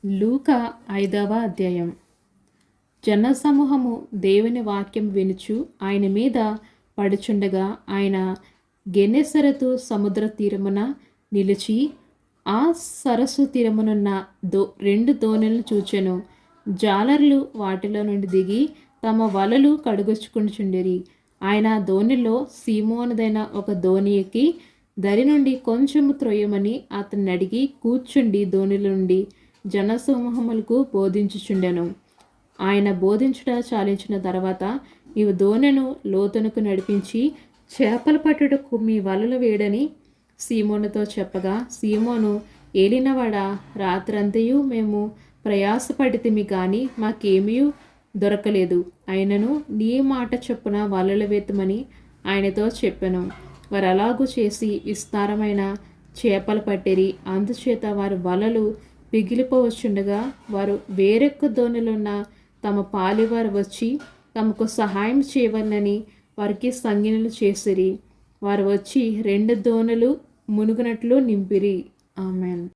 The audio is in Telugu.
లూకా 5వ అధ్యాయం. జనసమూహము దేవుని వాక్యం వినుచు ఆయన మీద పడుచుండగా ఆయన గెనెసరతు సముద్ర తీరమున నిలిచి ఆ సరస్సు తీరమునున్న 2 దోణులను చూచెను. జాలర్లు వాటిలో నుండి దిగి తమ వలలు కడుగుచుకుంటుచుండిరి. ఆయన దోణిలో సీమోనుదైన ఒక దోణి ఎక్కి దరి నుండి కొంచెము త్రొయ్యమని అతన్ని అడిగి కూర్చుండి దోణిలో నుండి జనసమూహములకు బోధించుచుండెను. ఆయన బోధించుట చాలించిన తర్వాత నీవు దోణెను లోతునకు నడిపించి చేపలు పట్టుటకు మీ వలలు వేడని సీమోనుతో చెప్పగా, సీమోను ఏలినవాడా, రాత్రంతయు మేము ప్రయాసపడితిమి గాని మాకేమీ దొరకలేదు. అయినను నీ మాట చొప్పున వలలు వేతుమని ఆయనతో చెప్పెను. వారు అలాగూ చేసి విస్తారమైన చేపలు పట్టిరి. అందుచేత వారి వలలు పిగిలిపోవచ్చుండగా వారు వేరొక్క దోణిలున్న తమ పాలివారు వచ్చి తమకు సహాయం చేయవలనని వారికి సంజ్ఞలు చేసిరి. వారు వచ్చి 2 దోణులు మునుగునట్లు నింపిరి. ఆమెన్.